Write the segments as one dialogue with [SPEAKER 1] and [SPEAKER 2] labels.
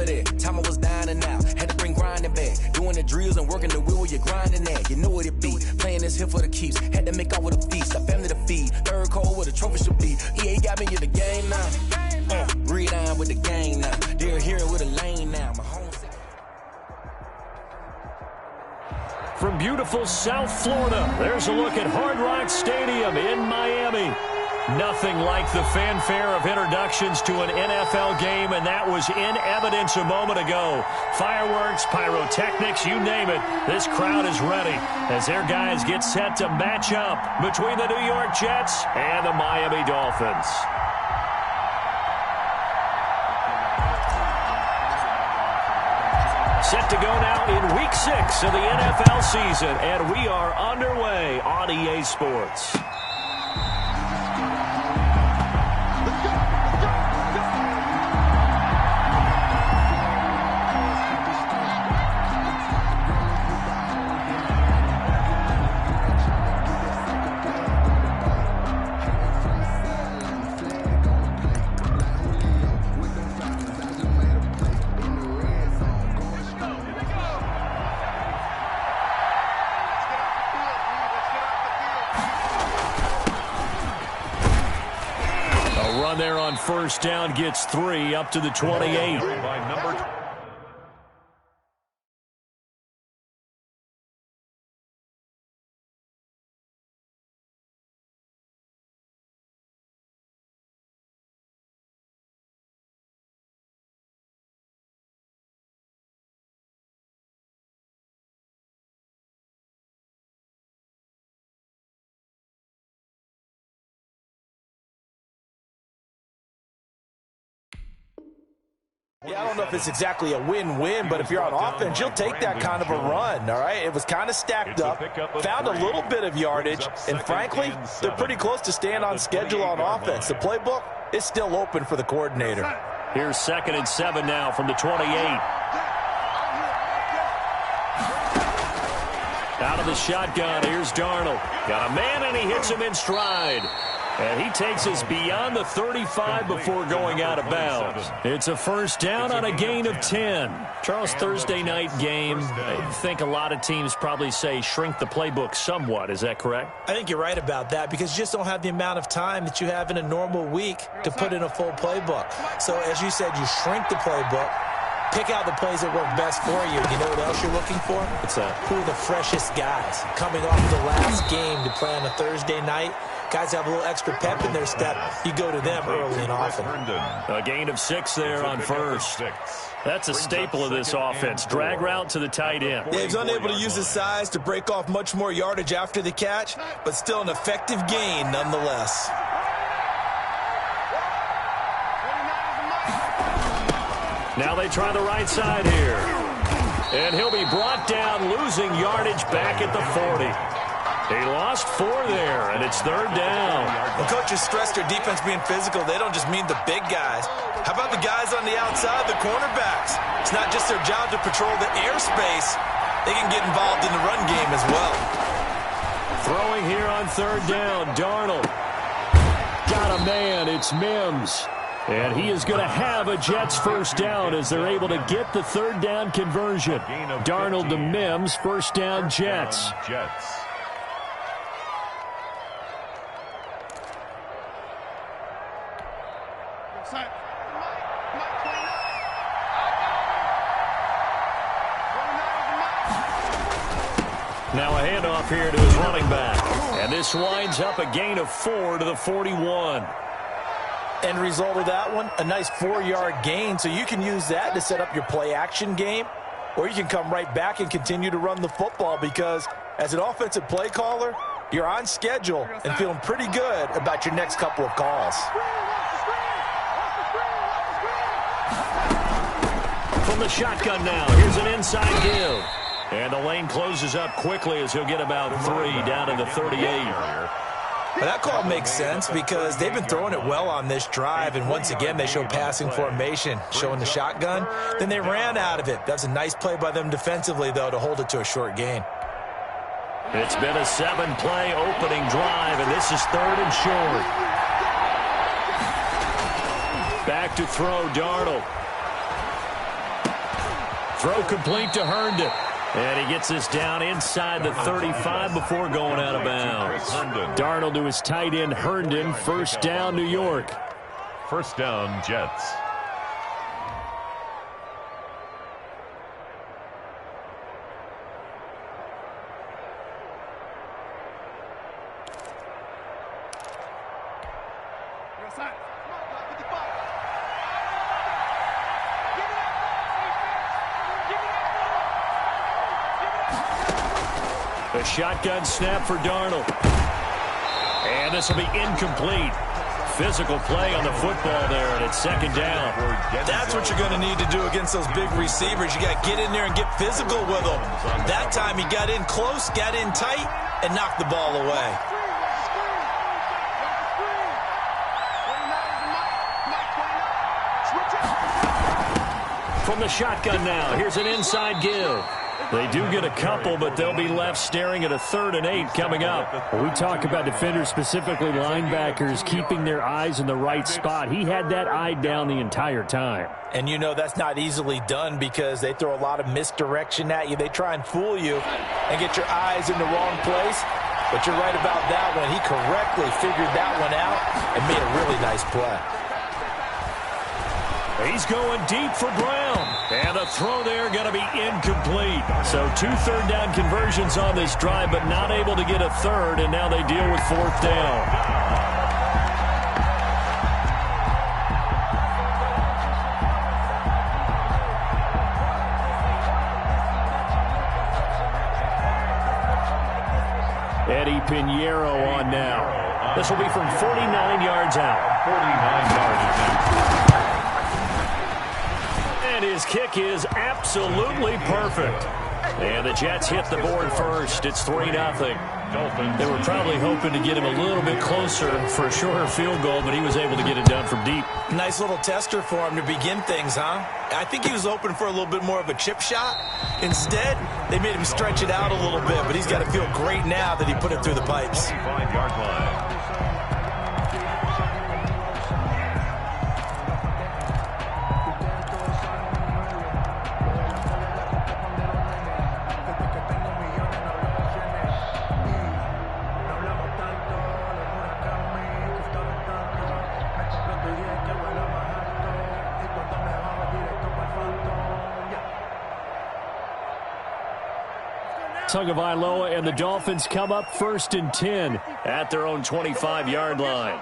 [SPEAKER 1] for that. Time I was down and out. Had to bring grinding back. Doing the drills and working the wheel where you're grinding at. You know what it be. Playing this here for the keeps. Had to make off with a feast. A family to feed. Third cold where the trophy should be. EA got me in the game now. Read on with the game now. They're here with a lane now. My home.
[SPEAKER 2] From beautiful South Florida, there's a look at Hard Rock Stadium in Miami. Nothing like the fanfare of introductions to an NFL game, and that was in evidence a moment ago. Fireworks, pyrotechnics, you name it. This crowd is ready as their guys get set to match up between the New York Jets and the Miami Dolphins. Set to go now in Week 6 of the NFL season, and we are underway on EA Sports. There on first down gets 3 up to the 28.
[SPEAKER 3] Yeah, I don't know if it's exactly a win-win, but if you're on offense, you'll take that kind of a run, all right? It was kind of stacked up, found a little bit of yardage, and frankly, they're pretty close to staying on schedule on offense. The playbook is still open for the coordinator.
[SPEAKER 2] Here's 2nd and 7 now from the 28. Out of the shotgun, here's Darnold. Got a man, and he hits him in stride. And he takes us beyond the 35 before going out of bounds. It's a first down on a gain of 10. Charles, Thursday night game, I think a lot of teams probably say shrink the playbook somewhat. Is that correct?
[SPEAKER 3] I think you're right about that because you just don't have the amount of time that you have in a normal week to put in a full playbook. So, as you said, you shrink the playbook. Pick out the plays that work best for you. You know what else you're looking for?
[SPEAKER 2] What's that?
[SPEAKER 3] Who are the freshest guys coming off the last game to play on a Thursday night? Guys have a little extra pep in their step. You go to them early and often.
[SPEAKER 2] A gain of 6 there on first. That's a staple of this offense. Drag route to the tight end.
[SPEAKER 3] Yeah, he's unable to use his size to break off much more yardage after the catch, but still an effective gain nonetheless.
[SPEAKER 2] Now they try the right side here. And he'll be brought down, losing yardage back at the 40. He lost 4 there, and it's 3rd down.
[SPEAKER 3] When coaches stress their defense being physical, they don't just mean the big guys. How about the guys on the outside, the cornerbacks? It's not just their job to patrol the airspace. They can get involved in the run game as well.
[SPEAKER 2] Throwing here on 3rd down, Darnold. Got a man, it's Mims. And he is going to have a Jets first down as they're able to get the 3rd down conversion. Darnold to Mims, first down Jets. Now a handoff here to his running back. And this winds up a gain of 4 to the 41.
[SPEAKER 3] End result of that one, a nice 4-yard gain. So you can use that to set up your play-action game, or you can come right back and continue to run the football because as an offensive play caller, you're on schedule and feeling pretty good about your next couple of calls.
[SPEAKER 2] From the shotgun now, here's an inside give. And the lane closes up quickly as he'll get about 3 down to the 38.
[SPEAKER 3] Well, that call makes sense because they've been throwing it well on this drive, and once again they show passing formation, showing the shotgun. Then they ran out of it. That's a nice play by them defensively, though, to hold it to a short gain.
[SPEAKER 2] It's been a 7-play opening drive, and this is 3rd and short. Back to throw, Darnold. Throw complete to Herndon. And he gets this down inside the 35 before going out of bounds. Darnold to his tight end, Herndon. First down, New York.
[SPEAKER 4] First down, Jets.
[SPEAKER 2] A shotgun snap for Darnold. And this will be incomplete. Physical play on the football there, and it's second down.
[SPEAKER 3] That's what you're going to need to do against those big receivers. You got to get in there and get physical with them. That time he got in close, got in tight, and knocked the ball away.
[SPEAKER 2] From the shotgun now, here's an inside give. They do get a couple, but they'll be left staring at a 3rd and 8 coming up.
[SPEAKER 5] When we talk about defenders, specifically linebackers, keeping their eyes in the right spot. He had that eye down the entire time.
[SPEAKER 3] And you know that's not easily done because they throw a lot of misdirection at you. They try and fool you and get your eyes in the wrong place. But you're right about that one. He correctly figured that one out and made a really nice play.
[SPEAKER 2] He's going deep for Brown. And the throw there going to be incomplete. So 2 third-down conversions on this drive, but not able to get a third, and now they deal with 4th down. Eddie Pinheiro on now. This will be from 49 yards out.
[SPEAKER 4] 49 yards out.
[SPEAKER 2] And his kick is absolutely perfect. And the Jets hit the board first. It's 3-0. They were probably hoping to get him a little bit closer for a shorter field goal, but he was able to get it done from deep.
[SPEAKER 3] Nice little tester for him to begin things, huh? I think he was open for a little bit more of a chip shot. Instead, they made him stretch it out a little bit, but he's got to feel great now that he put it through the pipes.
[SPEAKER 4] 5-yard line.
[SPEAKER 2] Tagovailoa and the Dolphins come up 1st and 10 at their own 25-yard line.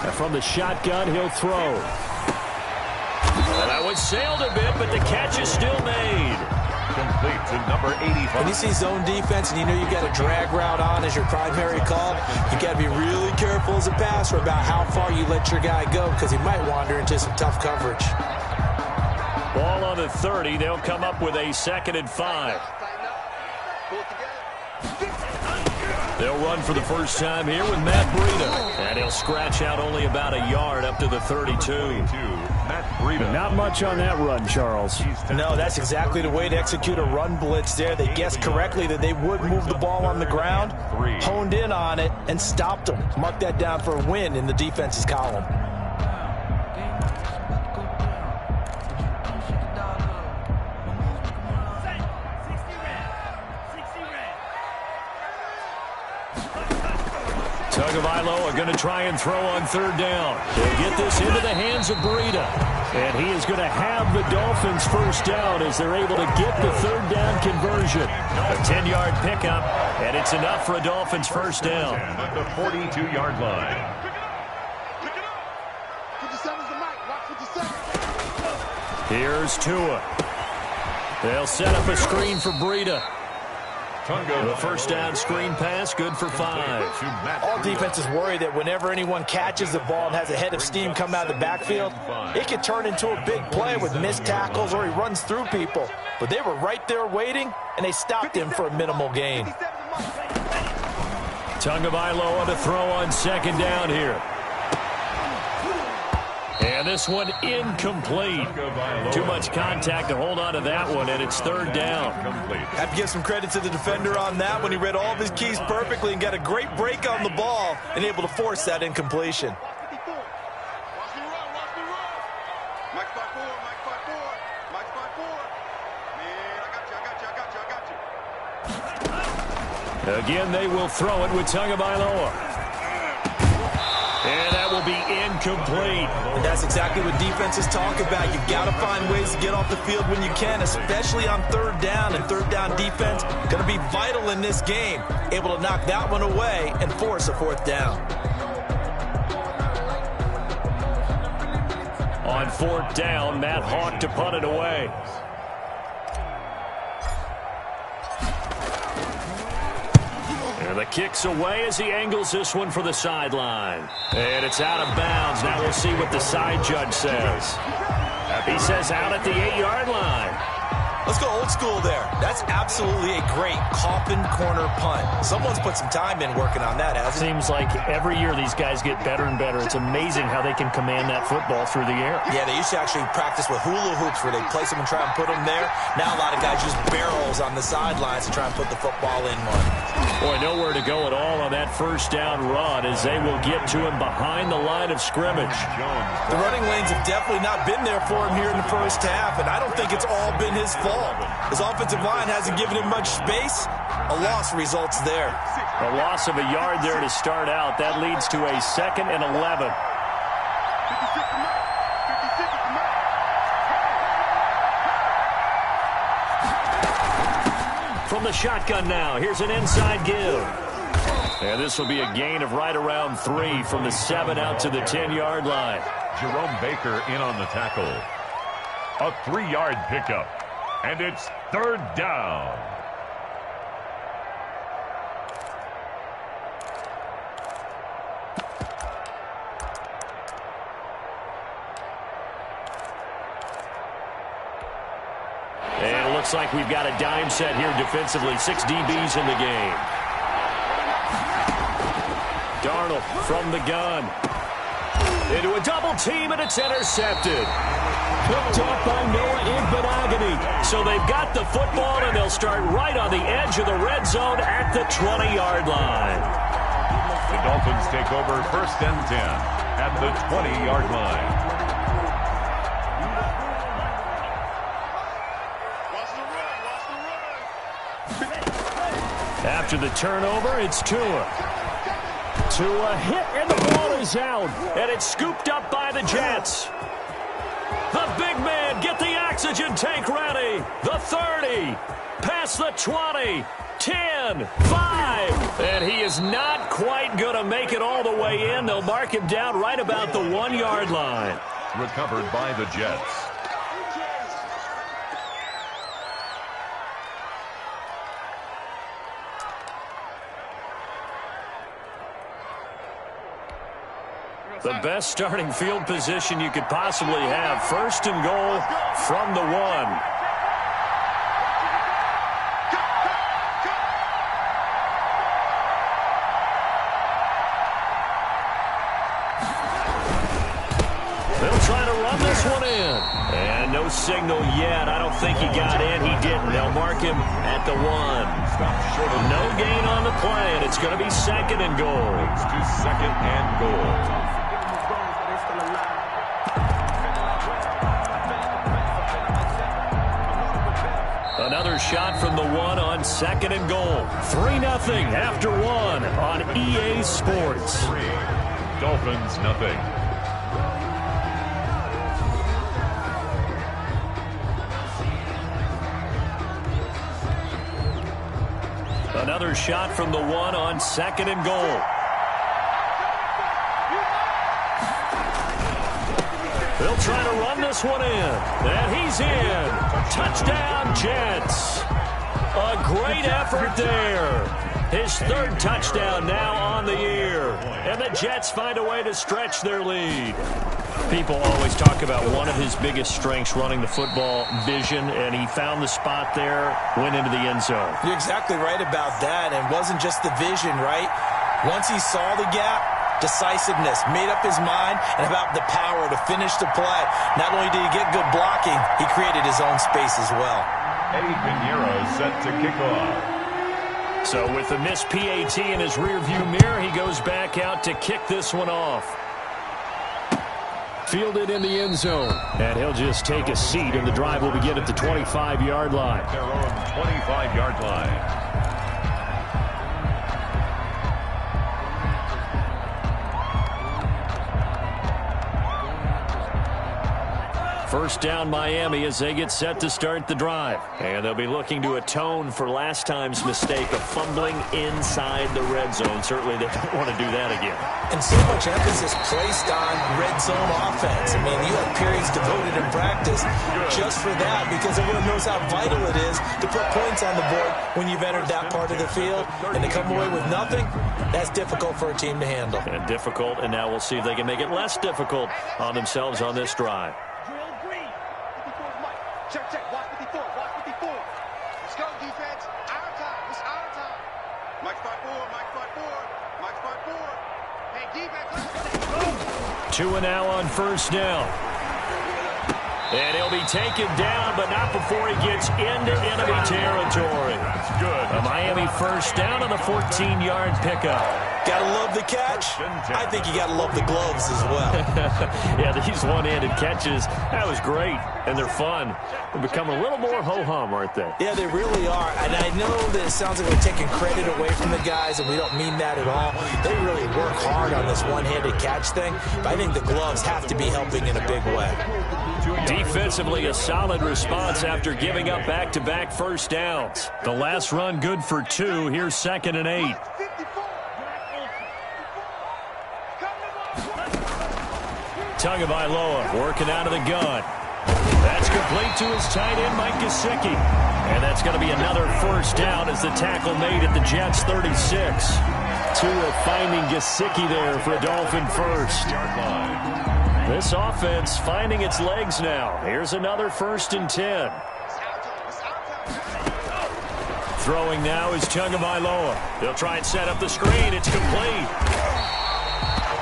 [SPEAKER 2] And from the shotgun, he'll throw. And that one sailed a bit, but the catch is still made.
[SPEAKER 4] Complete to number 85.
[SPEAKER 3] When you see zone defense and you know you've got a drag route on as your primary call, you got to be really careful as a passer about how far you let your guy go because he might wander into some tough coverage.
[SPEAKER 2] Ball on the 30. They'll come up with a 2nd and 5. They'll run for the first time here with Matt Breida. And he'll scratch out only about a yard up to the 32.
[SPEAKER 4] Matt Breida.
[SPEAKER 5] Not much on that run, Charles.
[SPEAKER 3] No, that's exactly the way to execute a run blitz there. They guessed correctly that they would move the ball on the ground, honed in on it, and stopped them. Mark that down for a win in the defense's column.
[SPEAKER 2] Tagovailoa going to try and throw on 3rd down. They'll get this into the hands of Breida. And he is going to have the Dolphins first down as they're able to get the 3rd down conversion. A 10-yard pickup, and it's enough for a Dolphins first down.
[SPEAKER 4] At the 42-yard line.
[SPEAKER 2] Here's Tua. They'll set up a screen for Breida. The first down screen pass, good for 5.
[SPEAKER 3] All defenses worry that whenever anyone catches the ball and has a head of steam come out of the backfield, it could turn into a big play with missed tackles or he runs through people. But they were right there waiting, and they stopped him for a minimal gain.
[SPEAKER 2] Tagovailoa to throw on 2nd down here. And this one incomplete. Too much contact to hold on to that one, and it's 3rd down.
[SPEAKER 3] Have to give some credit to the defender on that one. He read all of his keys perfectly and got a great break on the ball and able to force that incompletion.
[SPEAKER 2] Again, they will throw it with Tagovailoa. And that will be incomplete.
[SPEAKER 3] And that's exactly what defenses talk about. You've got to find ways to get off the field when you can, especially on third down. And third down defense going to be vital in this game. Able to knock that one away and force a fourth down.
[SPEAKER 2] On fourth down, Matt Hawk to punt it away. And the kick's away as he angles this one for the sideline. And it's out of bounds. Now we'll see what the side judge says. He says out at the 8-yard line.
[SPEAKER 3] Let's go old school there. That's absolutely a great coffin corner punt. Someone's put some time in working on that, hasn't it?
[SPEAKER 5] Seems like every year these guys get better and better. It's amazing how they can command that football through the air.
[SPEAKER 3] Yeah, they used to actually practice with hula hoops where they place them and try and put them there. Now a lot of guys use barrels on the sidelines to try and put the football in one.
[SPEAKER 2] Boy, nowhere to go at all on that first down run as they will get to him behind the line of scrimmage.
[SPEAKER 3] The running lanes have definitely not been there for him here in the first half, and I don't think it's all been his fault. His offensive line hasn't given him much space. A loss results there.
[SPEAKER 2] A loss of a yard there to start out. That leads to a 2nd and 11. From the shotgun now, here's an inside give. And this will be a gain of right around 3 from the 7 out to the 10-yard line.
[SPEAKER 4] Jerome Baker in on the tackle. A 3-yard pickup. And it's third down.
[SPEAKER 2] And it looks like we've got a dime set here defensively. 6 DBs in the game. Darnold from the gun. Into a double team, and it's intercepted. Picked up by Noah Igbenogany. So they've got the football, and they'll start right on the edge of the red zone at the 20-yard line.
[SPEAKER 4] The Dolphins take over 1st and 10 at the 20-yard line.
[SPEAKER 2] After the turnover, it's Tua. Tua hit, and the ball is out. And it's scooped up by the Jets. The big man, get the oxygen tank ready. The 30, past the 20, 10, 5. And he is not quite going to make it all the way in. They'll mark him down right about the 1-yard line.
[SPEAKER 4] Recovered by the Jets.
[SPEAKER 2] The best starting field position you could possibly have. 1st and goal from the 1. They'll try to run this one in. And no signal yet. I don't think he got in. He didn't. They'll mark him at the 1. No gain on the play, and it's going to be 2nd and goal.
[SPEAKER 4] It's to 2nd and goal.
[SPEAKER 2] Another shot from the 1 on 2nd and goal. 3-0 after 1 on EA Sports.
[SPEAKER 4] 3. Dolphins nothing.
[SPEAKER 2] Another shot from the 1 on 2nd and goal. They'll try to run this one in. And he's in. Touchdown, Jets. A great effort there. His 3rd touchdown now on the year. And the Jets find a way to stretch their lead. People always talk about one of his biggest strengths, running the football, vision, and he found the spot there, went into the end zone.
[SPEAKER 3] You're exactly right about that, and it wasn't just the vision, right? Once he saw the gap, decisiveness, made up his mind, and about the power to finish the play. Not only did he get good blocking, he created his own space as well.
[SPEAKER 4] Eddie Pinheiro set to kick off.
[SPEAKER 2] So with the missed PAT in his rearview mirror, he goes back out to kick this one off. Fielded in the end zone. And he'll just take a seat, and the drive will begin at the 25-yard line.
[SPEAKER 4] Their own 25-yard line.
[SPEAKER 2] First down Miami as they get set to start the drive. And they'll be looking to atone for last time's mistake of fumbling inside the red zone. Certainly they don't want to do that again.
[SPEAKER 3] And so much emphasis placed on red zone offense. I mean, you have periods devoted in practice just for that because everyone knows how vital it is to put points on the board when you've entered that part of the field. And to come away with nothing, that's difficult for a team to handle.
[SPEAKER 2] And difficult, and now we'll see if they can make it less difficult on themselves on this drive.
[SPEAKER 6] Check, check. Watch 54. Watch 54. Let's go, defense. Our time. It's our time. Mike spot forward. Mike spot forward. Mike spot forward. Hey, defense, let's go.
[SPEAKER 2] 2 and now on first down. And he'll be taken down, but not before he gets into enemy territory.
[SPEAKER 4] That's good.
[SPEAKER 2] A Miami first down on the 14-yard pickup.
[SPEAKER 3] Gotta love the catch. I think you gotta love the gloves as well.
[SPEAKER 2] Yeah, these one-handed catches, that was great, and they're fun. They're becoming a little more ho-hum, aren't they?
[SPEAKER 3] Yeah, they really are. And I know that it sounds like we're taking credit away from the guys, and we don't mean that at all. They really work hard on this one-handed catch thing, but I think the gloves have to be helping in a big way.
[SPEAKER 2] Defensively, a solid response after giving up back-to-back first downs. The last run good for 2. Here's 2nd and 8. Tagovailoa working out of the gun. That's complete to his tight end, Mike Gesicki. And that's going to be another first down as the tackle made at the Jets' 36. Tua finding Gesicki there for a Dolphin first. This offense finding its legs now. Here's another 1st and 10. Throwing now is Tagovailoa. They'll try and set up the screen. It's complete.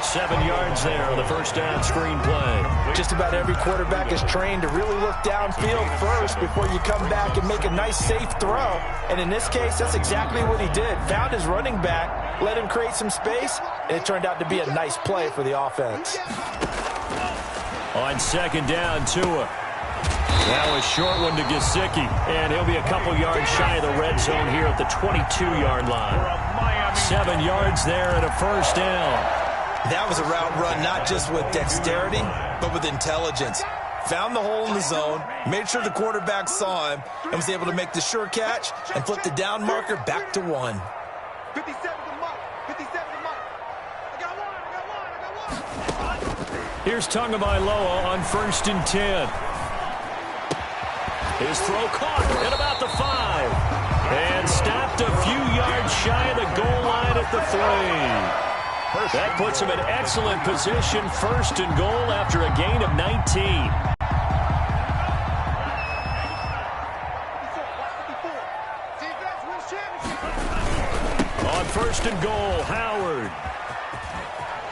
[SPEAKER 2] 7 yards there on the first down screen play.
[SPEAKER 3] Just about every quarterback is trained to really look downfield first before you come back and make a nice, safe throw. And in this case, that's exactly what he did. Found his running back, let him create some space, and it turned out to be a nice play for the offense.
[SPEAKER 2] On 2nd down, Tua. Now a short one to Gesicki, and he'll be a couple yards shy of the red zone here at the 22-yard line. 7 yards there and a first down.
[SPEAKER 3] That was a route run not just with dexterity, but with intelligence. Found the hole in the zone, made sure the quarterback saw him, and was able to make the sure catch and flip the down marker back to 1.
[SPEAKER 6] 57 to Mike. 57 to Mike. I got one.
[SPEAKER 2] Here's Tagovailoa on 1st and 10. His throw caught at about the 5. And stopped a few yards shy of the goal line at the 3. That puts him in excellent position, 1st and goal after a gain of 19. On 1st and goal, Howard.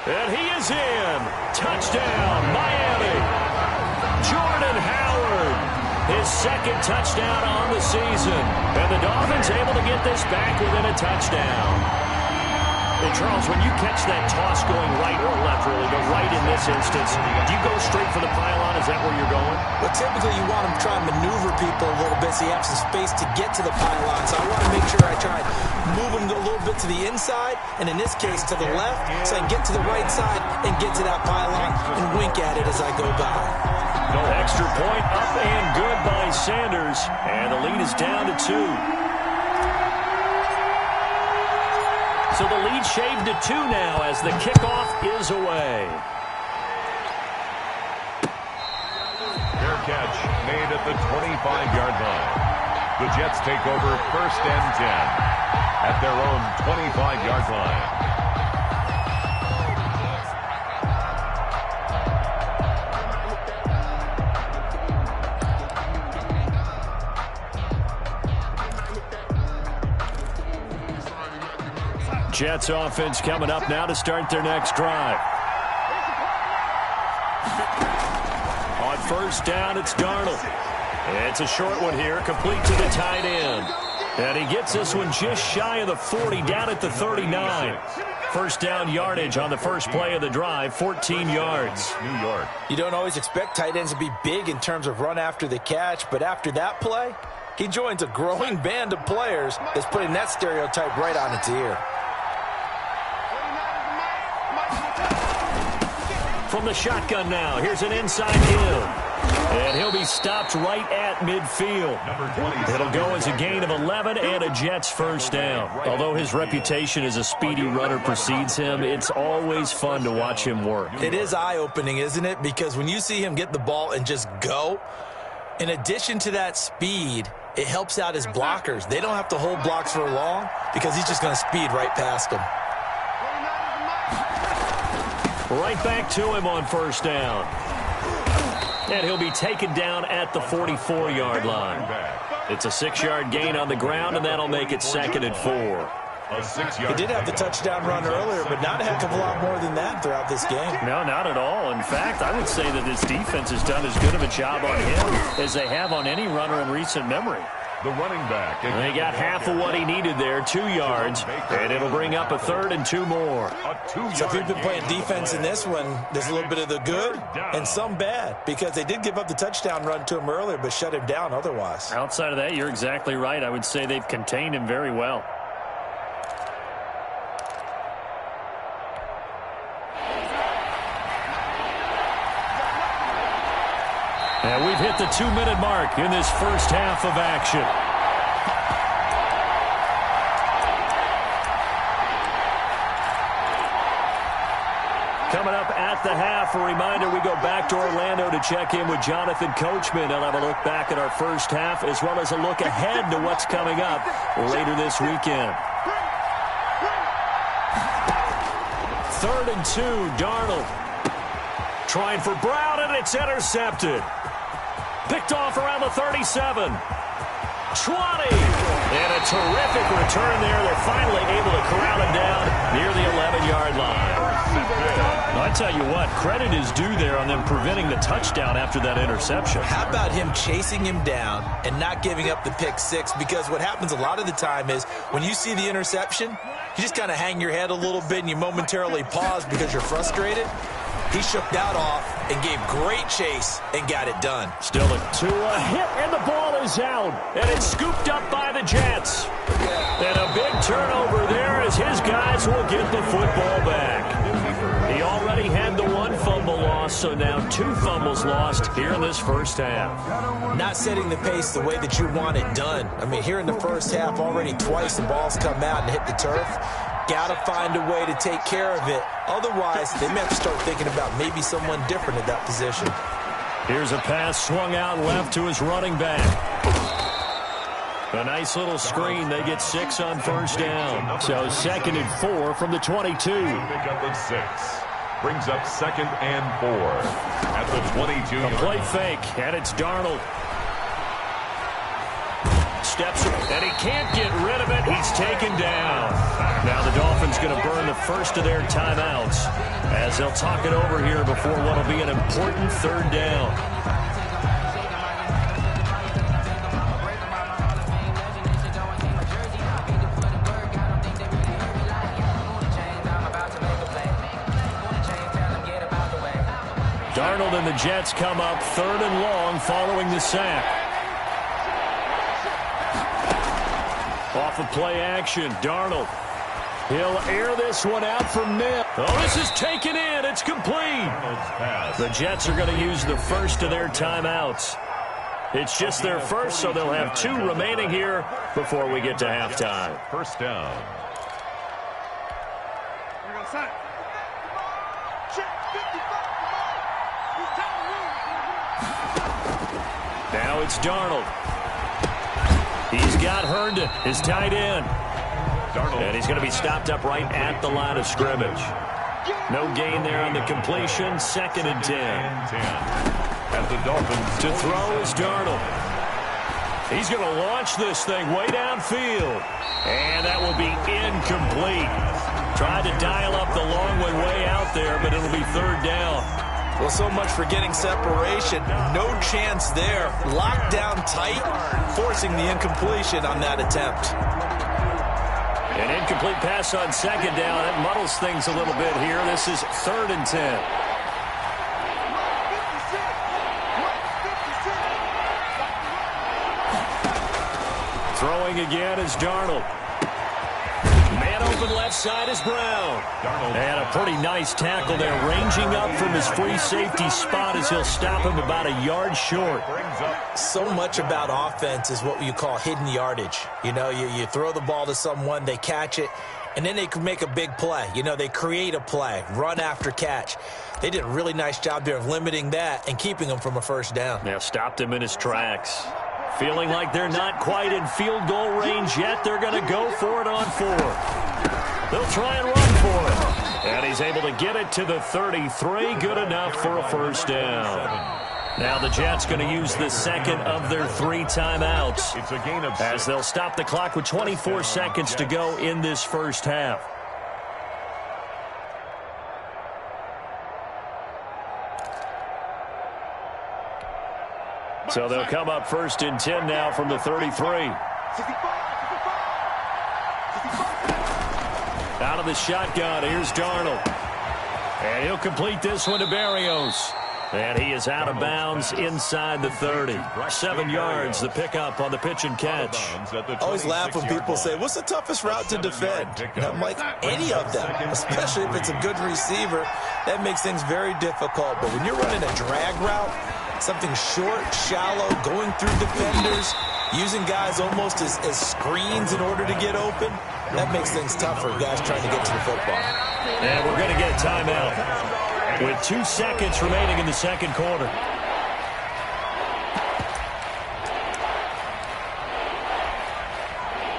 [SPEAKER 2] And he is in. Touchdown, Miami. Jordan Howard, his 2nd touchdown on the season. And the Dolphins able to get this back within a touchdown. And Charles, when you catch that toss going right or left, really, but right in this instance, do you go straight for the pylon? Is that where you're going?
[SPEAKER 3] Well, typically you want to try and maneuver people a little bit so you have some space to get to the pylon. So I want to make sure I try and move them a little bit to the inside, and in this case to the left, so I can get to the right side and get to that pylon and wink at it as I go by.
[SPEAKER 2] No extra point up and good by Sanders, and the lead is down to 2. So the lead shaved to 2 now as the kickoff is away.
[SPEAKER 4] Fair catch made at the 25-yard line. The Jets take over 1st and 10 at their own 25-yard line.
[SPEAKER 2] Jets offense coming up now to start their next drive. On 1st down, it's Darnold. It's a short one here, complete to the tight end. And he gets this one just shy of the 40, down at the 39. First down yardage on the first play of the drive, 14 yards.
[SPEAKER 4] New York.
[SPEAKER 3] You don't always expect tight ends to be big in terms of run after the catch, but after that play, he joins a growing band of players that's putting that stereotype right on its ear.
[SPEAKER 2] From the shotgun now, here's an inside give. And he'll be stopped right at midfield. It'll go as a gain of 11 and a Jets first down. Although his reputation as a speedy runner precedes him, it's always fun to watch him work.
[SPEAKER 3] It is eye-opening, isn't it? Because when you see him get the ball and just go, in addition to that speed, it helps out his blockers. They don't have to hold blocks for long because he's just going to speed right past them.
[SPEAKER 2] Right back to him on first down. And he'll be taken down at the 44-yard line. It's a 6-yard gain on the ground, and that'll make it 2nd and 4.
[SPEAKER 3] He did have the touchdown run earlier, but not a heck of a lot more than that throughout this game.
[SPEAKER 2] No, not at all. In fact, I would say that this defense has done as good of a job on him as they have on any runner in recent memory.
[SPEAKER 4] The running back.
[SPEAKER 2] And they got half of what he needed there, 2 yards, and it'll bring up a 3rd and 2 more.
[SPEAKER 3] So if you've been playing defense in this one, there's a little bit of the good and some bad, because they did give up the touchdown run to him earlier, but shut him down otherwise.
[SPEAKER 2] Outside of that, you're exactly right. I would say they've contained him very well. And we've hit the 2-minute mark in this first half of action. Coming up at the half, a reminder, we go back to Orlando to check in with Jonathan Coachman. He'll have a look back at our first half as well as a look ahead to what's coming up later this weekend. 3rd and 2, Darnold. Trying for Brown, and it's intercepted. Picked off around the 37. 20. And a terrific return there. They're finally able to corral him down near the 11-yard line. I tell you what, credit is due there on them preventing the touchdown after that interception.
[SPEAKER 3] How about him chasing him down and not giving up the pick six? Because what happens a lot of the time is when you see the interception, you just kind of hang your head a little bit and you momentarily pause because you're frustrated. He shook that off and gave great chase and got it done.
[SPEAKER 2] Still a hit, and the ball is out. And it's scooped up by the Jets. And a big turnover there as his guys will get the football back. He already had the 1 fumble loss, so now 2 fumbles lost here in this first half.
[SPEAKER 3] Not setting the pace the way that you want it done. I mean, here in the first half, already twice the ball's come out and hit the turf. Got to find a way to take care of it. Otherwise, they may have to start thinking about maybe someone different at that position.
[SPEAKER 2] Here's a pass swung out left to his running back. A nice little screen. They get 6 on first down. So 2nd and 4 from the 22.
[SPEAKER 4] Pick up at 6. Brings up 2nd and 4 at the 22.
[SPEAKER 2] A play fake, and it's Darnold. Steps, and he can't get rid of it. He's taken down. Now the Dolphins going to burn the first of their timeouts as they'll talk it over here before what will be an important 3rd down. Darnold and the Jets come up 3rd and long following the sack. Off of play action, Darnold. He'll air this one out from mid. Oh, this is taken in. It's complete. The Jets are going to use the first of their timeouts. It's just their first, so they'll have 2 remaining here before we get to halftime.
[SPEAKER 4] First down.
[SPEAKER 2] Now it's Darnold. He's got Herndon, his tight end. And he's going to be stopped up right at the line of scrimmage. No gain there on the completion. 2nd and 10.
[SPEAKER 4] As the Dolphins
[SPEAKER 2] to throw is Darnold. He's going to launch this thing way downfield. And that will be incomplete. Tried to dial up the long one way out there, but it'll be 3rd down.
[SPEAKER 3] Well, so much for getting separation. No chance there. Locked down tight, forcing the incompletion on that attempt.
[SPEAKER 2] An incomplete pass on 2nd down. That muddles things a little bit here. This is 3rd and 10. Throwing again is Darnold. Man open left side is Brown. And a pretty nice tackle there, ranging up from his free safety spot as he'll stop him about a yard short.
[SPEAKER 3] So much about offense is what you call hidden yardage. You know, you throw the ball to someone, they catch it, and then they can make a big play. You know, they create a play, run after catch. They did a really nice job there of limiting that and keeping him from a first down.
[SPEAKER 2] Now stopped him in his tracks. Feeling like they're not quite in field goal range yet, they're going to go for it on 4. They'll try and run for it. And he's able to get it to the 33. Good enough for a first down. Now the Jets going to use the second of their 3 timeouts.
[SPEAKER 4] It's a gain of 6.
[SPEAKER 2] As they'll stop the clock with 24 seconds to go in this first half. So they'll come up first and 10 now from the 33. Out of the shotgun, here's Darnold. And he'll complete this one to Berrios. And he is out of bounds inside the 30. 7 yards, the pickup on the pitch and catch.
[SPEAKER 3] I always laugh when people say, what's the toughest route to defend? And I'm like, any of them, especially if it's a good receiver. That makes things very difficult. But when you're running a drag route, something short, shallow, going through defenders, using guys almost as screens in order to get open, that makes things tough for guys trying to get to the football.
[SPEAKER 2] And we're going to get a timeout with 2 seconds remaining in the second quarter.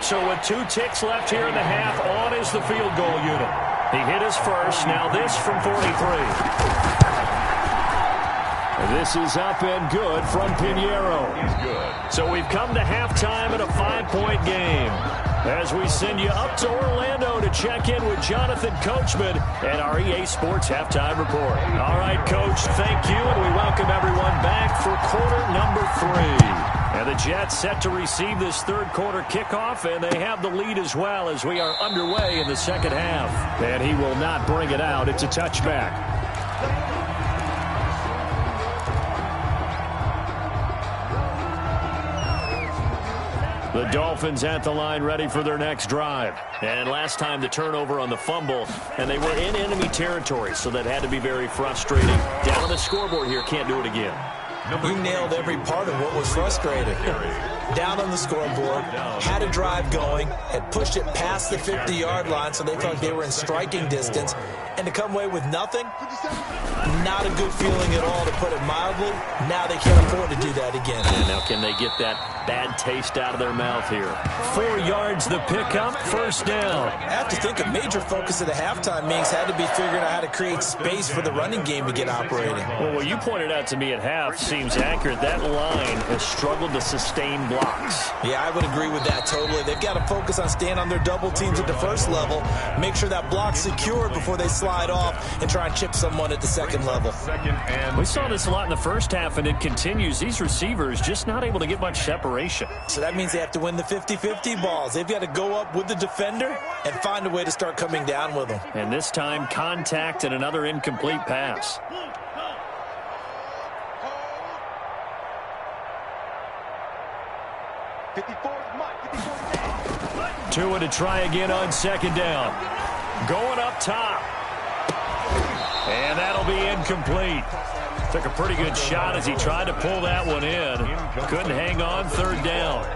[SPEAKER 2] So with 2 ticks left here in the half, on is the field goal unit. He hit his first, now this from 43. This is up and good from Pinheiro.
[SPEAKER 4] He's good.
[SPEAKER 2] So we've come to halftime in a 5-point game. As we send you up to Orlando to check in with Jonathan Coachman and our EA Sports Halftime Report. All right, Coach, thank you, and we welcome everyone back for quarter number 3. And the Jets set to receive this third quarter kickoff, and they have the lead as well as we are underway in the second half. And he will not bring it out. It's a touchback. The Dolphins at the line ready for their next drive. And last time the turnover on the fumble, and they were in enemy territory, so that had to be very frustrating. Down on the scoreboard here, can't do it again.
[SPEAKER 3] You nailed every part of what was frustrating. Down on the scoreboard, had a drive going, had pushed it past the 50-yard line, so they felt they were in striking distance, and to come away with nothing, not a good feeling at all, to put it mildly. Now they can't afford to do that again.
[SPEAKER 2] And now can they get that bad taste out of their mouth here? 4 yards the pickup, first down.
[SPEAKER 3] I have to think a major focus of the halftime meetings had to be figuring out how to create space for the running game to get operating.
[SPEAKER 2] Well, what you pointed out to me at half seems accurate. That line has struggled to sustain blocks.
[SPEAKER 3] Yeah, I would agree with that totally. They've got to focus on staying on their double teams at the first level, make sure that block's secured before they slide off and try and chip someone at the second level.
[SPEAKER 2] We saw this a lot in the first half, and it continues. These receivers just not able to get much separation.
[SPEAKER 3] So that means they have to win the 50-50 balls. They've got to go up with the defender and find a way to start coming down with them.
[SPEAKER 2] And this time, contact and another incomplete pass. Tua to try again on second down. Going up top. And that'll be incomplete. Took a pretty good shot as he tried to pull that one in. Couldn't hang on, third down.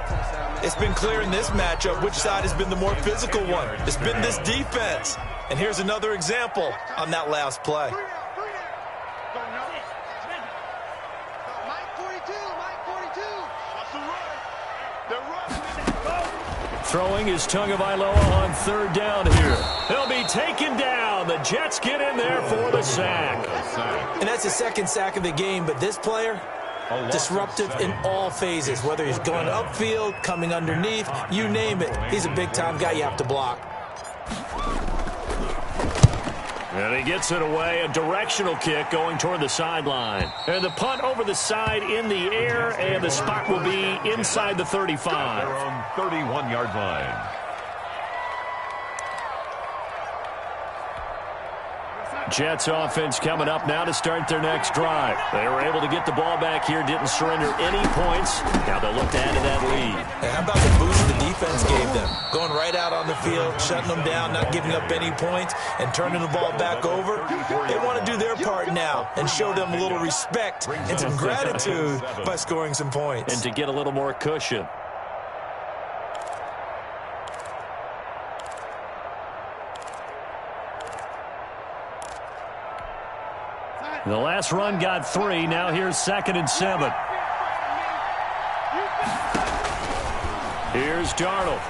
[SPEAKER 3] It's been clear in this matchup which side has been the more physical one. It's been this defense. And here's another example on that last play.
[SPEAKER 2] Throwing is Tagovailoa on third down here. He'll be taken down. The Jets get in there for the sack.
[SPEAKER 3] And that's the second sack of the game, but this player, disruptive in all phases, whether he's going upfield, coming underneath, you name it. He's a big-time guy you have to block.
[SPEAKER 2] And he gets it away, a directional kick going toward the sideline. And the punt over the side in the air, and the spot will be inside the 35.
[SPEAKER 4] Their own 31-yard line.
[SPEAKER 2] Jets offense coming up now to start their next drive. They were able to get the ball back here, didn't surrender any points. Now they'll look to add to that lead.
[SPEAKER 3] And how about the boost the defense gave them? Going right out on the field, shutting them down, not giving up any points, and turning the ball back over. They want to do their part now and show them a little respect and some gratitude by scoring some points.
[SPEAKER 2] And to get a little more cushion. The last run got 3. Now here's 2nd and 7. Here's Darnold.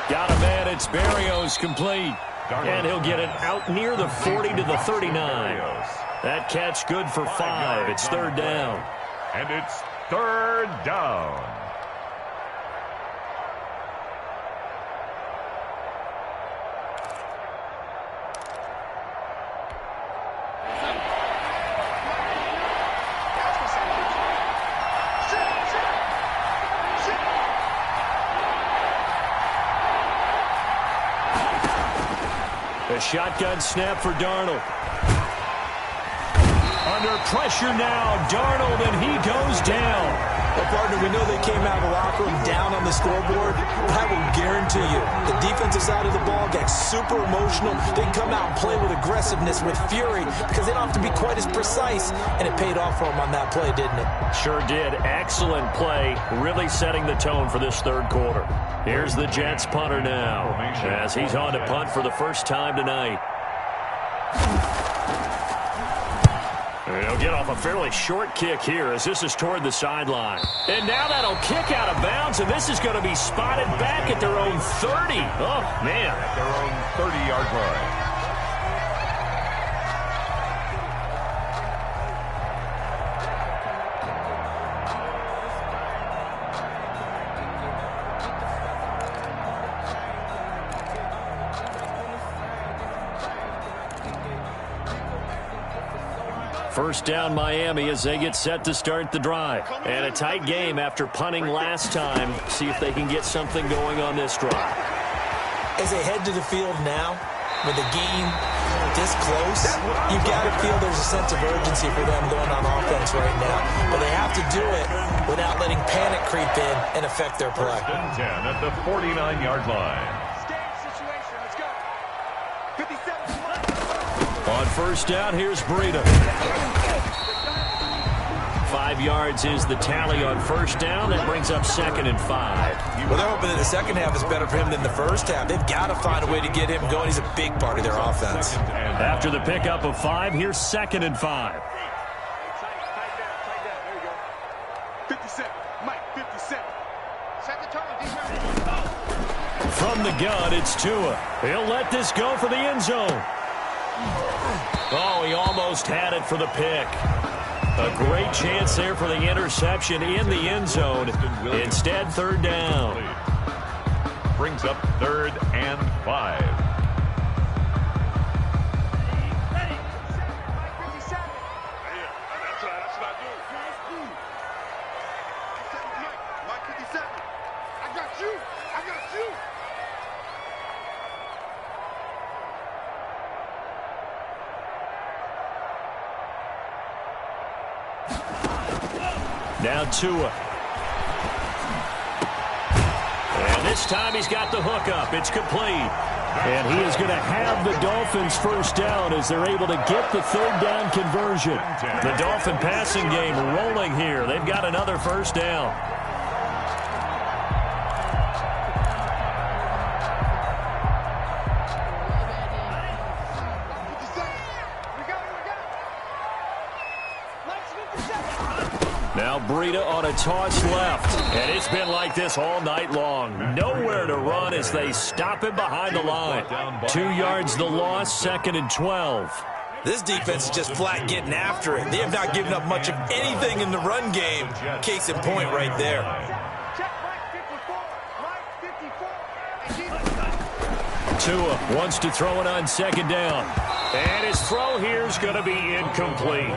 [SPEAKER 2] Got a man. It's Berrios complete. And he'll get it out near the 40 to the 39. That catch good for 5. It's 3rd down.
[SPEAKER 4] And it's 3rd down.
[SPEAKER 2] A shotgun snap for Darnold. Under pressure now, Darnold, and he goes down.
[SPEAKER 3] Well, partner, we know they came out of the locker room down on the scoreboard, but I will guarantee you the defensive side of the ball gets super emotional. They come out and play with aggressiveness, with fury, because they don't have to be quite as precise, and it paid off for them on that play, didn't it?
[SPEAKER 2] Sure did. Excellent play, really setting the tone for this 3rd quarter. Here's the Jets punter now, as he's on to punt for the first time tonight. He'll get off a fairly short kick here as this is toward the sideline. And now that'll kick out of bounds, and this is going to be spotted back at their own 30. Oh, man.
[SPEAKER 4] At their own 30-yard line.
[SPEAKER 2] First down Miami as they get set to start the drive. And a tight game after punting last time. See if they can get something going on this drive.
[SPEAKER 3] As they head to the field now, with the game this close, you've got to feel there's a sense of urgency for them going on offense right now. But they have to do it without letting panic creep in and affect their play.
[SPEAKER 4] 1st and 10 at the 49-yard line.
[SPEAKER 2] On first down, here's Breida. 5 yards is the tally on first down. That brings up 2nd and 5.
[SPEAKER 3] Well, they're hoping that the second half is better for him than the first half. They've got to find a way to get him going. He's a big part of their offense.
[SPEAKER 2] After the pickup of 5, here's 2nd and 5.
[SPEAKER 6] 57. Mike, 57. Set the tone, defense.
[SPEAKER 2] From the gun, it's Tua. He'll let this go for the end zone. Oh, he almost had it for the pick. A great chance there for the interception in the end zone. Instead, 3rd down.
[SPEAKER 4] Brings up 3rd and 5.
[SPEAKER 2] Now Tua. And this time he's got the hook up. It's complete. And he is going to have the Dolphins first down as they're able to get the 3rd down conversion. The Dolphin passing game rolling here. They've got another first down. Now Breida on a toss left. And it's been like this all night long. Nowhere to run as they stop him behind the line. 2 yards the loss, 2nd and 12.
[SPEAKER 3] This defense is just flat getting after it. They have not given up much of anything in the run game. Case in point right there.
[SPEAKER 2] Tua wants to throw it on 2nd down. And his throw here is going to be incomplete.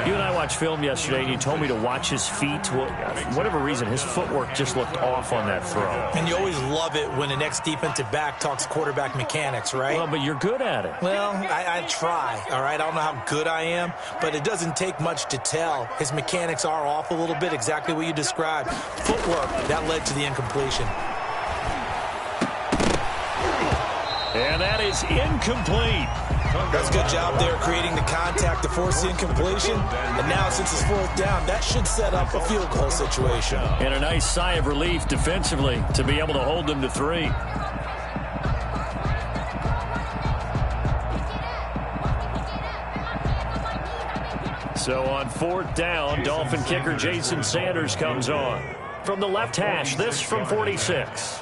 [SPEAKER 2] You and I watched film yesterday, and you told me to watch his feet. Well, for whatever reason, his footwork just looked off on that throw.
[SPEAKER 3] And you always love it when the next defensive back talks quarterback mechanics, right?
[SPEAKER 2] Well, but you're good at it.
[SPEAKER 3] Well, I try, all right? I don't know how good I am, but it doesn't take much to tell. His mechanics are off a little bit, exactly what you described. Footwork, that led to the incompletion.
[SPEAKER 2] And that is incomplete.
[SPEAKER 3] That's a good job there creating the contact to force the incompletion. And now, since it's fourth down, that should set up a field goal situation.
[SPEAKER 2] And a nice sigh of relief defensively to be able to hold them to 3. So on fourth down, Dolphin kicker Jason Sanders comes on. From the left hash, this from 46.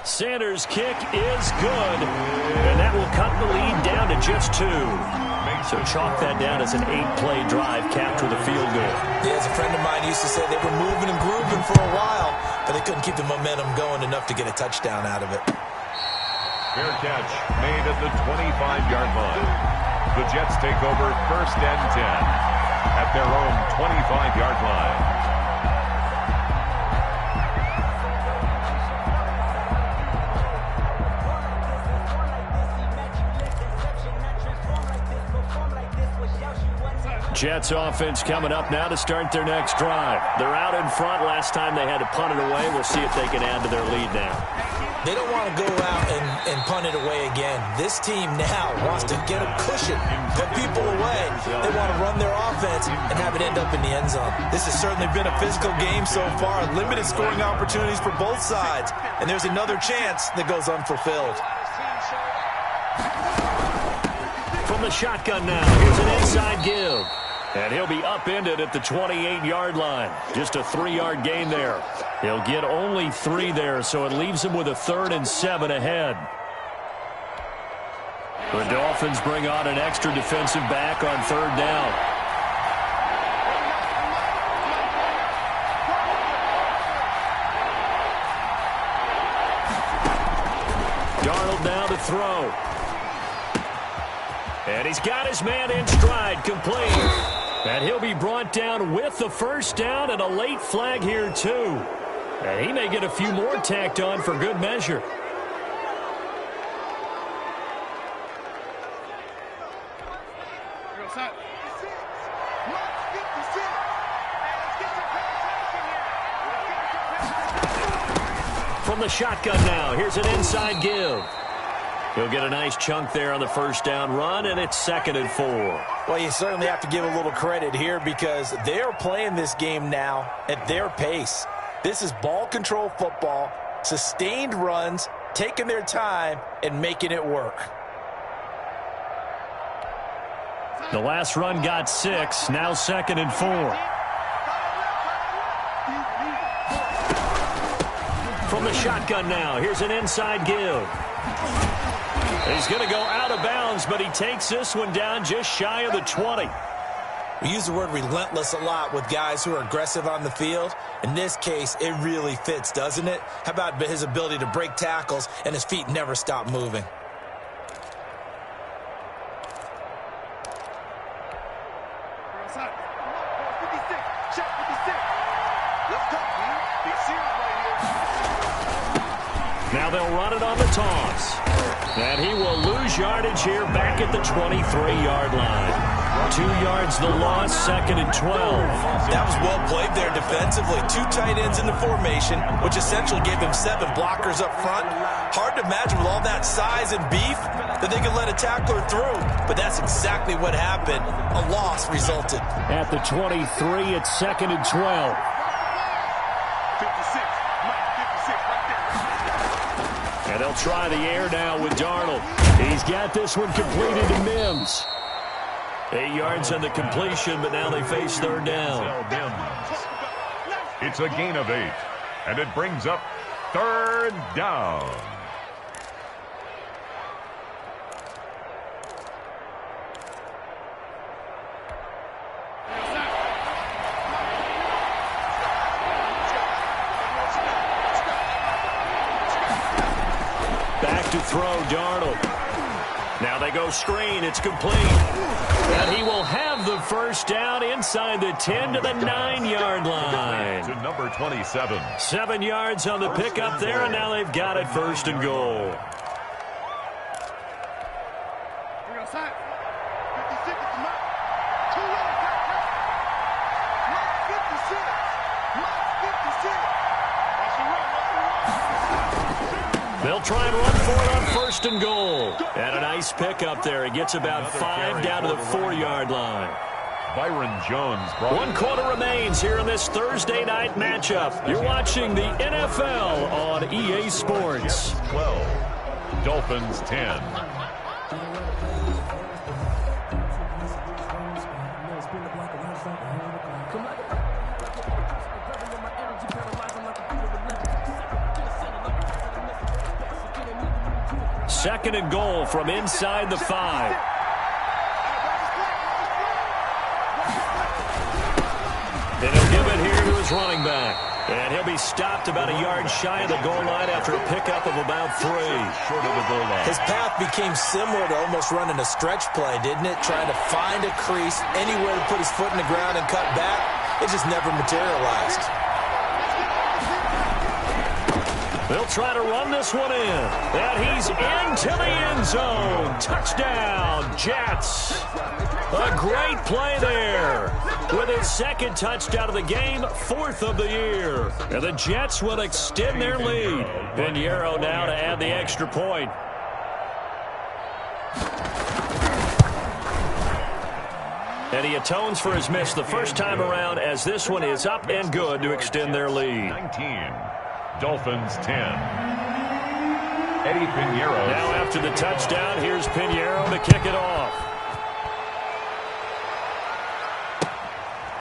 [SPEAKER 2] Sanders' kick is good, and that will cut the lead down to just 2. So chalk that down as an 8-play drive capped with a field goal.
[SPEAKER 3] Yeah, as a friend of mine used to say, they were moving and grooving for a while, but they couldn't keep the momentum going enough to get a touchdown out of it.
[SPEAKER 4] Fair catch made at the 25-yard line. The Jets take over first and 10 at their own 25-yard line.
[SPEAKER 2] Jets offense coming up now to start their next drive. They're out in front. Last time they had to punt it away. We'll see if they can add to their lead now.
[SPEAKER 3] They don't want to go out and punt it away again. This team now wants to get a cushion, put people away. They want to run their offense and have it end up in the end zone. This has certainly been a physical game so far. Limited scoring opportunities for both sides. And there's another chance that goes unfulfilled.
[SPEAKER 2] From the shotgun now, here's an inside give. And he'll be upended at the 28-yard line. Just a 3-yard gain there. He'll get only 3 there, so it leaves him with a 3rd and 7 ahead. The Dolphins bring on an extra defensive back on 3rd down. Darnold now to throw. And he's got his man in stride, complete. And he'll be brought down with the first down and a late flag here, too. And he may get a few more tacked on for good measure. From the shotgun now, here's an inside give. He'll get a nice chunk there on the first down run, and it's 2nd and 4.
[SPEAKER 3] Well, you certainly have to give a little credit here because they're playing this game now at their pace. This is ball control football, sustained runs, taking their time, and making it work.
[SPEAKER 2] The last run got 6, now 2nd and 4. From the shotgun now, here's an inside give. He's going to go out of bounds, but he takes this one down just shy of the 20.
[SPEAKER 3] We use the word relentless a lot with guys who are aggressive on the field. In this case, it really fits, doesn't it? How about his ability to break tackles and his feet never stop moving?
[SPEAKER 2] Now they'll run it on the toss. And he will lose yardage here back at the 23-yard line. 2 yards the loss, 2nd and 12.
[SPEAKER 3] That was well played there defensively. 2 tight ends in the formation, which essentially gave him 7 blockers up front. Hard to imagine with all that size and beef that they could let a tackler through. But that's exactly what happened. A loss resulted.
[SPEAKER 2] At the 23, it's 2nd and 12. And they'll try the air now with Darnold. He's got this one completed to Mims. 8 yards on the completion, but now they face 3rd down.
[SPEAKER 4] It's a gain of 8, and it brings up 3rd down.
[SPEAKER 2] Darnold. Now they go screen. It's complete. And he will have the first down inside the 10 to the 9-yard line.
[SPEAKER 4] To number 27.
[SPEAKER 2] 7 yards on the pickup there, and now they've got it first and goal. They'll try and run for it on first and goal. And a nice pickup there. He gets about 5 down to the 4-yard line.
[SPEAKER 4] Byron Jones.
[SPEAKER 2] 1 quarter remains here in this Thursday night matchup. You're watching the NFL on EA Sports.
[SPEAKER 4] 12. Dolphins 10.
[SPEAKER 2] Second and goal from inside the 5. And he'll give it here to his running back. And he'll be stopped about a yard shy of the goal line after a pickup of about 3.
[SPEAKER 4] Short of the goal line.
[SPEAKER 3] His path became similar to almost running a stretch play, didn't it? Trying to find a crease, anywhere to put his foot in the ground and cut back. It just never materialized.
[SPEAKER 2] They'll try to run this one in. And he's into the end zone. Touchdown, Jets. A great play there. With his second touchdown of the game, 4th of the year. And the Jets will extend their lead. Pinheiro now to add the extra point. And he atones for his miss the first time around, as this one is up and good to extend their lead.
[SPEAKER 4] 19. Dolphins 10. Eddie Pinheiro.
[SPEAKER 2] Now after the touchdown, here's Pinheiro to kick it off.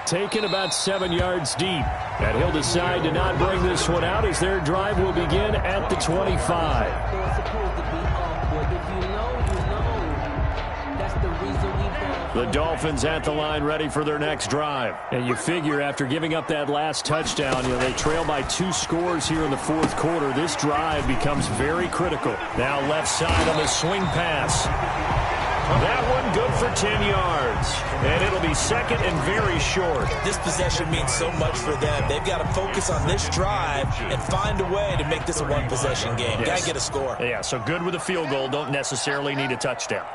[SPEAKER 2] Taken about 7 yards deep. And he'll decide to not bring this one out as their drive will begin at the 25. The Dolphins at the line ready for their next drive. And you figure after giving up that last touchdown, they trail by 2 scores here in the 4th quarter. This drive becomes very critical. Now left side on the swing pass. That one good for 10 yards. And it'll be second and very short.
[SPEAKER 3] This possession means so much for them. They've got to focus on this drive and find a way to make this a one-possession game. Got to get a score.
[SPEAKER 2] Yeah, so good with a field goal. Don't necessarily need a touchdown.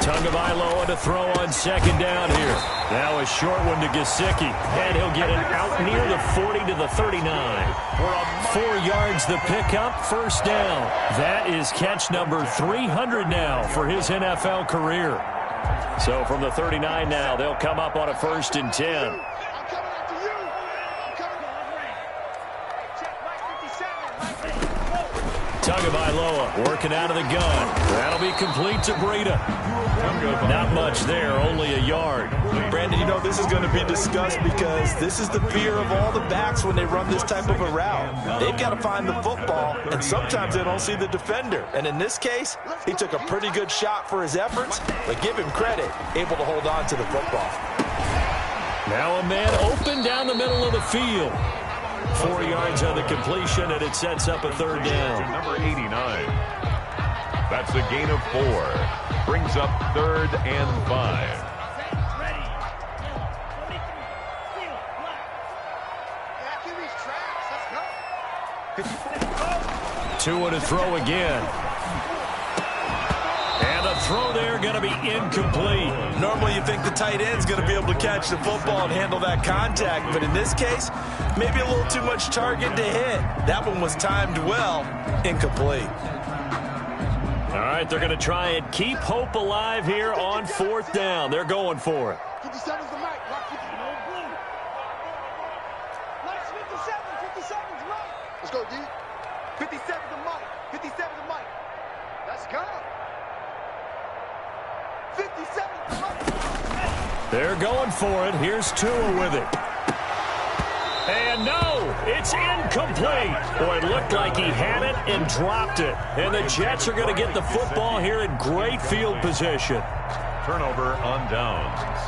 [SPEAKER 2] Tagovailoa to throw on second down here. Now a short one to Gesicki. And he'll get it out near the 40 to the 39. 4 yards the pickup, first down. That is catch number 300 now for his NFL career. So from the 39 now, they'll come up on a 1st and 10. Tagovailoa working out of the gun. That'll be complete to Breida. Not much there, only a yard.
[SPEAKER 3] Brandon, this is going to be discussed because this is the fear of all the backs when they run this type of a route. They've got to find the football, and sometimes they don't see the defender. And in this case, he took a pretty good shot for his efforts, but give him credit, able to hold on to the football.
[SPEAKER 2] Now a man open down the middle of the field. 4 yards on the completion, and it sets up a 3rd down.
[SPEAKER 4] Number 89. That's a gain of 4. Brings up 3rd and 5.
[SPEAKER 2] 2 to throw again. And the throw there going to be incomplete.
[SPEAKER 3] Normally you think the tight end's going to be able to catch the football and handle that contact, but in this case, maybe a little too much target to hit. That one was timed well, incomplete.
[SPEAKER 2] All right, they're going to try and keep hope alive here on 4th down. They're going for it.
[SPEAKER 6] 57's the mic. 57's right. Let's go, D. 57's the mic. 57's the mic. Let's go. 57's the mic.
[SPEAKER 2] They're going for it. Here's Tua with it. And no, it's incomplete. Boy, it looked like he had it and dropped it. And the Jets are going to get the football here in great field position.
[SPEAKER 4] Turnover on downs.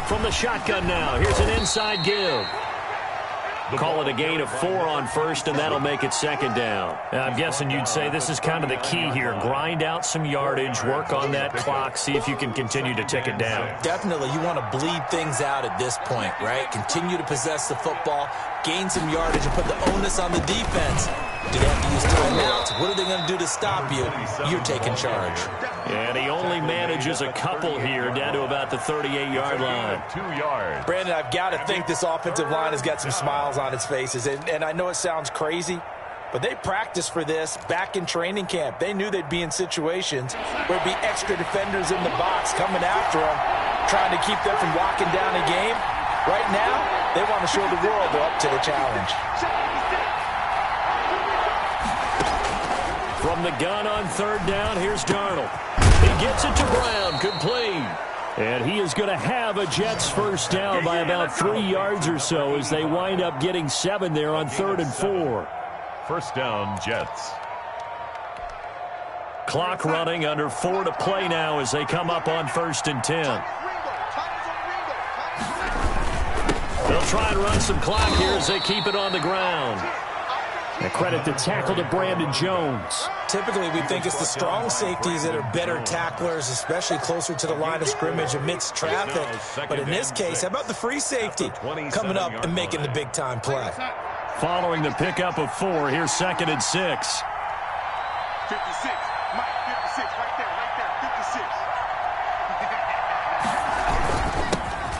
[SPEAKER 2] From the shotgun now, here's an inside give. Call it a gain of 4 on first, and that'll make it second down. I'm guessing you'd say this is kind of the key here. Grind out some yardage, work on that clock, see if you can continue to tick it down.
[SPEAKER 3] Definitely, you want to bleed things out at this point, right? Continue to possess the football, gain some yardage, and put the onus on the defense. Do they have to use timeouts? What are they going to do to stop you? You're taking charge.
[SPEAKER 2] And he only manages a couple here, down to about the 38-yard line.
[SPEAKER 4] 2 yards.
[SPEAKER 3] Brandon, I've got to think this offensive line has got some smiles on its faces. And I know it sounds crazy, but they practiced for this back in training camp. They knew they'd be in situations where there'd be extra defenders in the box coming after them, trying to keep them from locking down a game. Right now, they want to show the world they're up to the challenge.
[SPEAKER 2] From the gun on third down, here's Darnold. He gets it to Brown, complete. And he is going to have a Jets first down by about 3 yards or so as they wind up getting 7 there on 3rd and 4.
[SPEAKER 4] First down, Jets.
[SPEAKER 2] Clock running, under 4 to play now as they come up on 1st and 10. They'll try and run some clock here as they keep it on the ground. And credit the tackle to Brandon Jones.
[SPEAKER 3] Typically, we think it's the strong safeties that are better tacklers, especially closer to the line of scrimmage amidst traffic. But in this case, how about the free safety coming up and making the big-time play?
[SPEAKER 2] Following the pickup of 4, here's 2nd and 6.
[SPEAKER 6] 56. Mike, 56. Right there.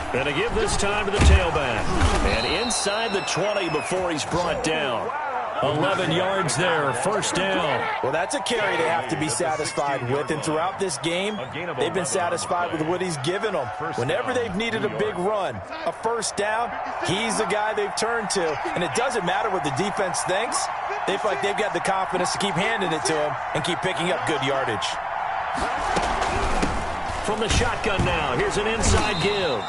[SPEAKER 6] 56.
[SPEAKER 2] And to give this time to the tailback. And inside the 20 before he's brought down. 11 yards there, first down.
[SPEAKER 3] Well, that's a carry they have to be satisfied with. And throughout this game, they've been satisfied with what he's given them. Whenever they've needed a big run, a first down, he's the guy they've turned to. And it doesn't matter what the defense thinks. They feel like they've got the confidence to keep handing it to him and keep picking up good yardage.
[SPEAKER 2] From the shotgun now, here's an inside give.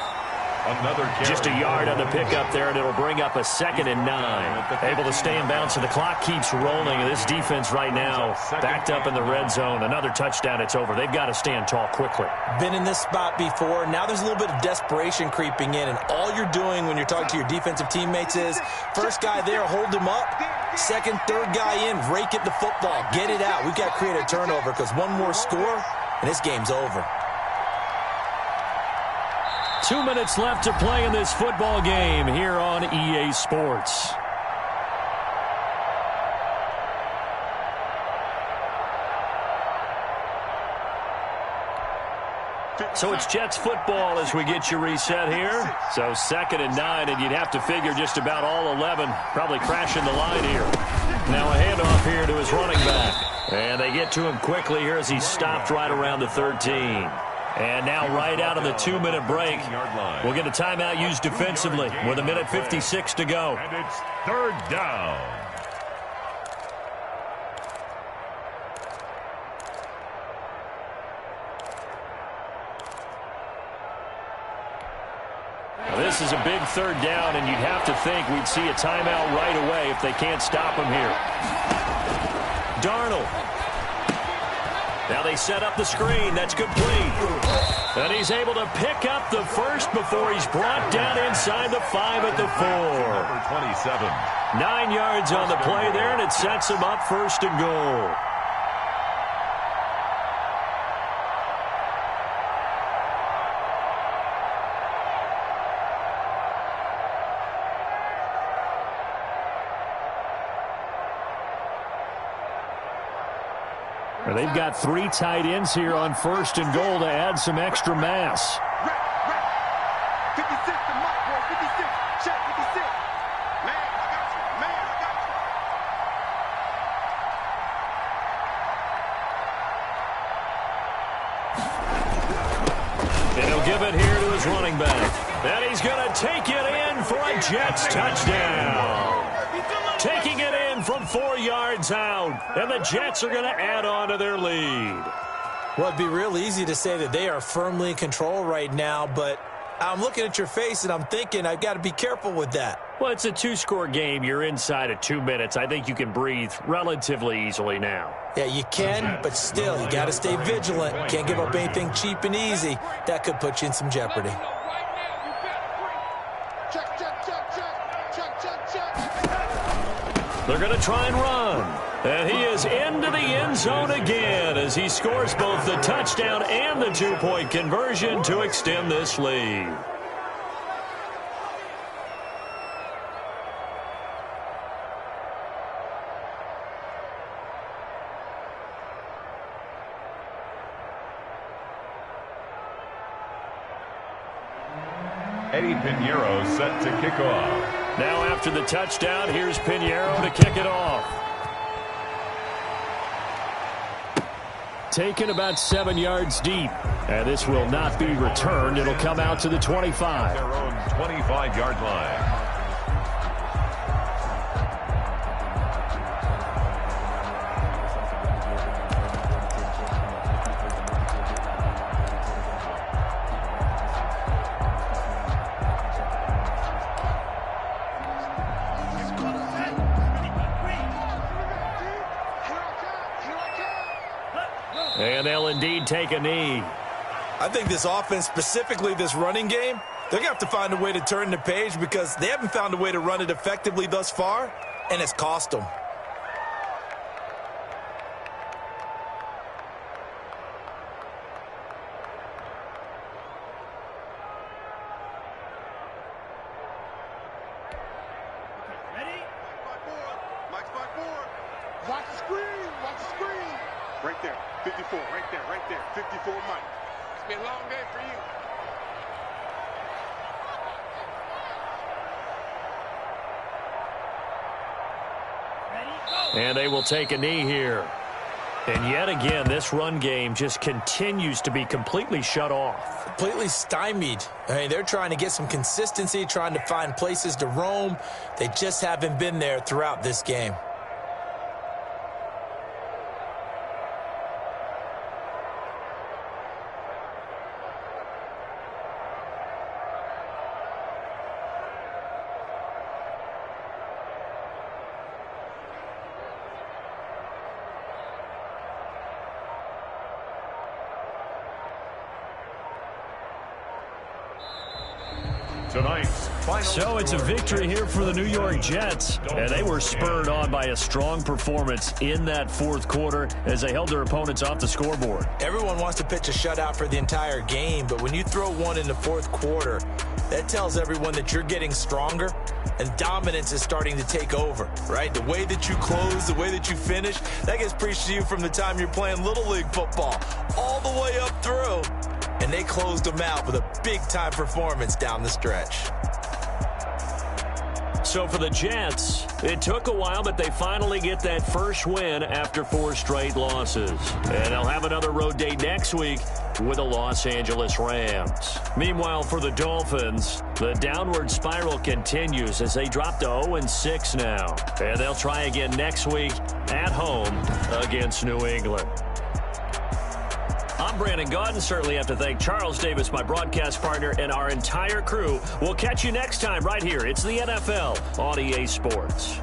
[SPEAKER 4] Another carry.
[SPEAKER 2] Just a yard on the pickup there, and it'll bring up a 2nd and 9. Able to stay in bounds, and the clock keeps rolling. And this defense right now backed up in the red zone. Another touchdown, it's over. They've got to stand tall quickly.
[SPEAKER 3] Been in this spot before. Now there's a little bit of desperation creeping in, and all you're doing when you're talking to your defensive teammates is first guy there, hold him up. Second, third guy in, rake at the football. Get it out. We've got to create a turnover because one more score, and this game's over.
[SPEAKER 2] 2 minutes left to play in this football game here on EA Sports. So it's Jets football as we get you reset here. So 2nd and 9, and you'd have to figure just about all 11 probably crashing the line here. Now a handoff here to his running back. And they get to him quickly here as he stopped right around the 13. And now right out of the 2-minute break, we'll get a timeout used defensively with 1:56 to go.
[SPEAKER 4] And it's 3rd down.
[SPEAKER 2] Now this is a big 3rd down, and you'd have to think we'd see a timeout right away if they can't stop him here. Darnold. Now they set up the screen. That's complete. And he's able to pick up the first before he's brought down inside the 5 at the 4.
[SPEAKER 4] Number 27.
[SPEAKER 2] 9 yards on the play there, and it sets him up 1st and goal. They've got 3 tight ends here on 1st and goal to add some extra mass.
[SPEAKER 6] 56 to Mike, boy. 56. Check 56. Man, I got you. Man, I got you.
[SPEAKER 2] And he'll give it here to his running back. And he's going to take it in for a Jets touchdown. Taking it in from 4 yards out. And the Jets are going to add on to their lead.
[SPEAKER 3] Well, it'd be real easy to say that they are firmly in control right now, but I'm looking at your face and I'm thinking I've got to be careful with that.
[SPEAKER 2] Well, it's a 2-score game. You're inside of 2 minutes. I think you can breathe relatively easily now.
[SPEAKER 3] Yeah, you can, but still, you got to stay vigilant. Can't give up anything cheap and easy. That could put you in some jeopardy.
[SPEAKER 2] They're going to try and run. And he is into the end zone again as he scores both the touchdown and the two-point conversion to extend this lead.
[SPEAKER 4] Eddie Pinheiro set to kick off.
[SPEAKER 2] Now after the touchdown, here's Pinheiro to kick it off. Taken about 7 yards deep. And this will not be returned. It'll come out to the 25.
[SPEAKER 4] Their own 25-yard line.
[SPEAKER 2] And they'll indeed take a knee.
[SPEAKER 3] I think this offense, specifically this running game, they're going to have to find a way to turn the page because they haven't found a way to run it effectively thus far, and it's cost them.
[SPEAKER 6] Watch the screen. Watch the screen. Right there. 54. Right there. Right there. 54, Mike. It's been a long day for you.
[SPEAKER 2] And they will take a knee here. And yet again, this run game just continues to be completely shut off.
[SPEAKER 3] Completely stymied. I mean, they're trying to get some consistency, trying to find places to roam. They just haven't been there throughout this game.
[SPEAKER 2] So it's a victory here for the New York Jets, and they were spurred on by a strong performance in that fourth quarter as they held their opponents off the scoreboard.
[SPEAKER 3] Everyone wants to pitch a shutout for the entire game, but when you throw one in the fourth quarter, that tells everyone that you're getting stronger and dominance is starting to take over, right? The way that you close, the way that you finish, that gets preached to you from the time you're playing Little League football all the way up through. And they closed them out with a big-time performance down the stretch.
[SPEAKER 2] So for the Jets, it took a while, but they finally get that first win after 4 straight losses. And they'll have another road day next week with the Los Angeles Rams. Meanwhile, for the Dolphins, the downward spiral continues as they drop to 0-6 now. And they'll try again next week at home against New England. I'm Brandon Gaudin. Certainly have to thank Charles Davis, my broadcast partner, and our entire crew. We'll catch you next time right here. It's the NFL on EA Sports.